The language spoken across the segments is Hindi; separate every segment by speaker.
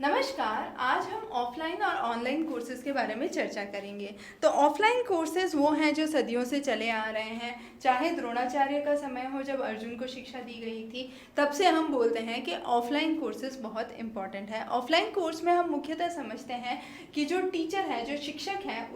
Speaker 1: नमस्कार। आज हम ऑफलाइन और ऑनलाइन कोर्सेज़ के बारे में चर्चा करेंगे। तो ऑफलाइन कोर्सेज़ वो हैं जो सदियों से चले आ रहे हैं। चाहे द्रोणाचार्य का समय हो जब अर्जुन को शिक्षा दी गई थी, तब से हम बोलते हैं कि ऑफलाइन कोर्सेज़ बहुत इम्पॉर्टेंट है। ऑफलाइन कोर्स में हम मुख्यतः समझते हैं कि जो टीचर है, जो शिक्षक है,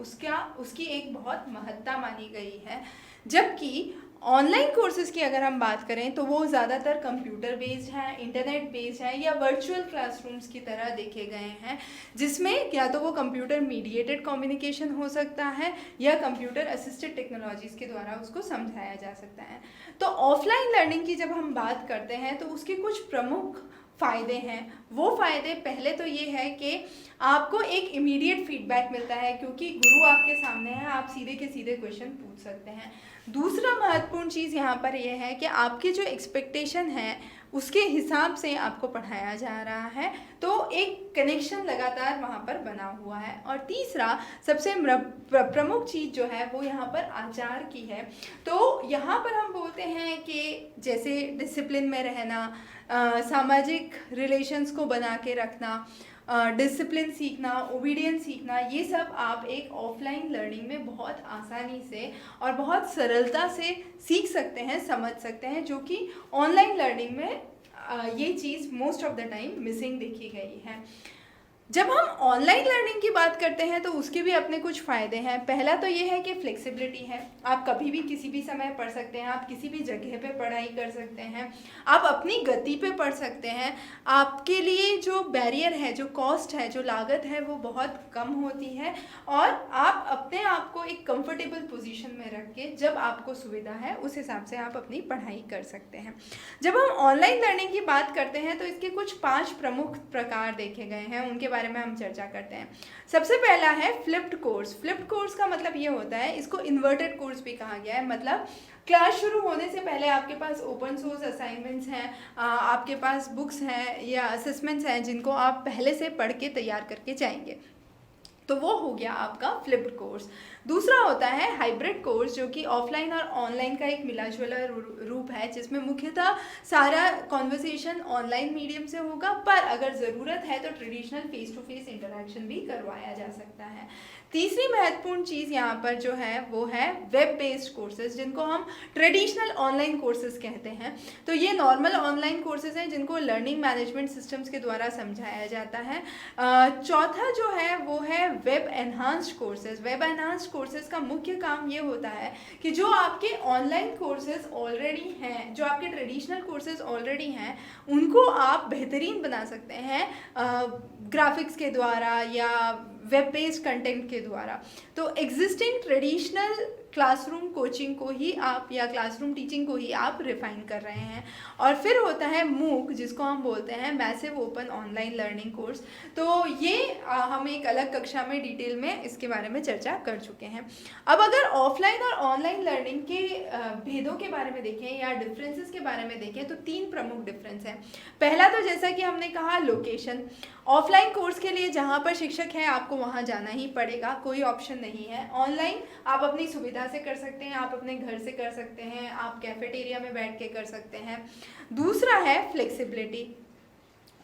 Speaker 1: उसकी एक बहुत महत्ता मानी गई है। जबकि ऑनलाइन कोर्सेज़ की अगर हम बात करें तो वो ज़्यादातर कंप्यूटर बेस्ड हैं, इंटरनेट बेस्ड हैं या वर्चुअल क्लासरूम्स की तरह देखे गए हैं, जिसमें या तो वो कंप्यूटर मीडिएटेड कम्युनिकेशन हो सकता है या कंप्यूटर असिस्टेड टेक्नोलॉजीज़ के द्वारा उसको समझाया जा सकता है। तो ऑफलाइन लर्निंग की जब हम बात करते हैं तो उसके कुछ प्रमुख फ़ायदे हैं। वो फ़ायदे पहले तो ये है कि आपको एक इमीडिएट फीडबैक मिलता है, क्योंकि गुरु आपके सामने है, आप सीधे के सीधे क्वेश्चन पूछ सकते हैं। दूसरा महत्वपूर्ण चीज़ यहाँ पर यह है कि आपकी जो एक्सपेक्टेशन है उसके हिसाब से आपको पढ़ाया जा रहा है, तो एक कनेक्शन लगातार वहाँ पर बना हुआ है। और तीसरा सबसे प्रमुख चीज़ जो है वो यहाँ पर आचार की है। तो यहाँ पर हम बोलते हैं कि जैसे डिसिप्लिन में रहना, सामाजिक रिलेशंस को बना के रखना, डिसिप्लिन सीखना, ओबीडियंस सीखना, ये सब आप एक ऑफलाइन लर्निंग में बहुत आसानी से और बहुत सरलता से सीख सकते हैं, समझ सकते हैं, जो कि ऑनलाइन लर्निंग में ये चीज़ most of the time missing देखी गई है। जब हम ऑनलाइन लर्निंग की बात करते हैं तो उसके भी अपने कुछ फ़ायदे हैं। पहला तो ये है कि फ्लेक्सिबिलिटी है। आप कभी भी किसी भी समय पढ़ सकते हैं, आप किसी भी जगह पे पढ़ाई कर सकते हैं, आप अपनी गति पे पढ़ सकते हैं। आपके लिए जो बैरियर है, जो कॉस्ट है, जो लागत है, वो बहुत कम होती है और आप अपने आप को एक कंफर्टेबल पोजीशन में रख के जब आपको सुविधा है उस हिसाब से आप अपनी पढ़ाई कर सकते हैं। जब हम ऑनलाइन लर्निंग की बात करते हैं तो इसके कुछ 5 प्रमुख प्रकार देखे गए हैं, उनके बारे में हम चर्चा करते हैं। सबसे पहला है फ्लिप्ड कोर्स। फ्लिप्ड कोर्स का मतलब ये होता है, इसको इन्वर्टेड कोर्स भी कहा गया है। मतलब क्लास शुरू होने से पहले आपके पास ओपन सोर्स असाइनमेंट्स हैं, आपके पास बुक्स हैं या असेसमेंट्स हैं जिनको आप पहले से पढ़ के तैयार करके जाएंगे, तो वो हो गया आपका फ्लिप्ड कोर्स। दूसरा होता है हाइब्रिड कोर्स, जो कि ऑफलाइन और ऑनलाइन का एक मिला जुला रूप है, जिसमें मुख्यतः सारा कॉन्वर्सेशन ऑनलाइन मीडियम से होगा, पर अगर ज़रूरत है तो traditional face to face interaction भी करवाया जा सकता है। तीसरी महत्वपूर्ण चीज़ यहाँ पर जो है वो है वेब बेस्ड कोर्सेज, जिनको हम ट्रेडिशनल ऑनलाइन कोर्सेज कहते हैं। तो ये नॉर्मल ऑनलाइन कोर्सेज हैं जिनको लर्निंग मैनेजमेंट सिस्टम्स के द्वारा समझाया जाता है। चौथा जो है वो है web enhanced courses. Web enhanced courses का मुख्य काम ये होता है कि जो आपके ऑनलाइन कोर्सेज ऑलरेडी हैं, जो आपके ट्रेडिशनल कोर्सेज ऑलरेडी हैं, उनको आप बेहतरीन बना सकते हैं ग्राफिक्स के द्वारा या वेब बेस्ड कंटेंट के द्वारा। तो एग्जिस्टिंग ट्रेडिशनल क्लासरूम कोचिंग को ही आप या क्लासरूम टीचिंग को ही आप रिफाइन कर रहे हैं। और फिर होता है मूक, जिसको हम बोलते हैं massive open online learning course. तो ये हम एक अलग कक्षा में डिटेल में इसके बारे में चर्चा कर चुके हैं। अब अगर ऑफलाइन और ऑनलाइन लर्निंग के भेदों के बारे में देखें या डिफरेंसेस के बारे में देखें तो 3 प्रमुख डिफरेंस हैं। पहला तो जैसा कि हमने कहा, लोकेशन। ऑफलाइन कोर्स के लिए जहाँ पर शिक्षक है आपको वहाँ जाना ही पड़ेगा, कोई ऑप्शन नहीं है। ऑनलाइन आप अपनी सुविधा से कर सकते हैं, आप अपने घर से कर सकते हैं, आप कैफेटेरिया में बैठ के कर सकते हैं। दूसरा है फ्लेक्सिबिलिटी।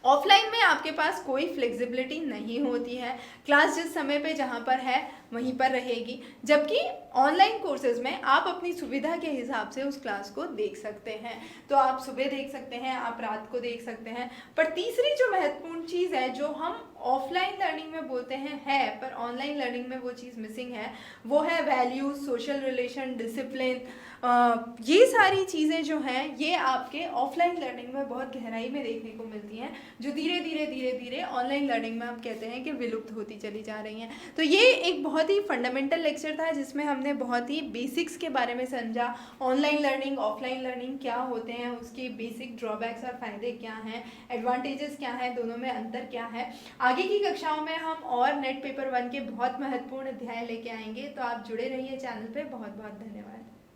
Speaker 1: ऑफलाइन में आपके पास कोई फ्लेक्सिबिलिटी नहीं होती है, क्लास जिस समय पे जहाँ पर है वहीं पर रहेगी, जबकि ऑनलाइन कोर्सेज में आप अपनी सुविधा के हिसाब से उस क्लास को देख सकते हैं। तो आप सुबह देख सकते हैं, आप रात को देख सकते हैं। पर तीसरी जो महत्वपूर्ण चीज़ है, जो हम ऑफलाइन लर्निंग में बोलते हैं है पर ऑनलाइन लर्निंग में वो चीज़ मिसिंग है, वो है वैल्यूज, सोशल रिलेशन, डिसिप्लिन। ये सारी चीज़ें जो हैं ये आपके ऑफलाइन लर्निंग में बहुत गहराई में देखने को मिलती हैं, जो धीरे धीरे ऑनलाइन लर्निंग में हम कहते हैं कि विलुप्त होती चली जा रही हैं। तो ये एक बहुत ही फंडामेंटल लेक्चर था जिसमें हमने बहुत ही बेसिक्स के बारे में समझा। ऑनलाइन लर्निंग, ऑफलाइन लर्निंग क्या होते हैं, उसके बेसिक ड्रॉबैक्स और फायदे क्या हैं, एडवांटेजेस क्या हैं, दोनों में अंतर क्या है। आगे की कक्षाओं में हम और नेट पेपर 1 के बहुत महत्वपूर्ण अध्याय लेके आएंगे, तो आप जुड़े रहिए चैनल पे। बहुत बहुत धन्यवाद।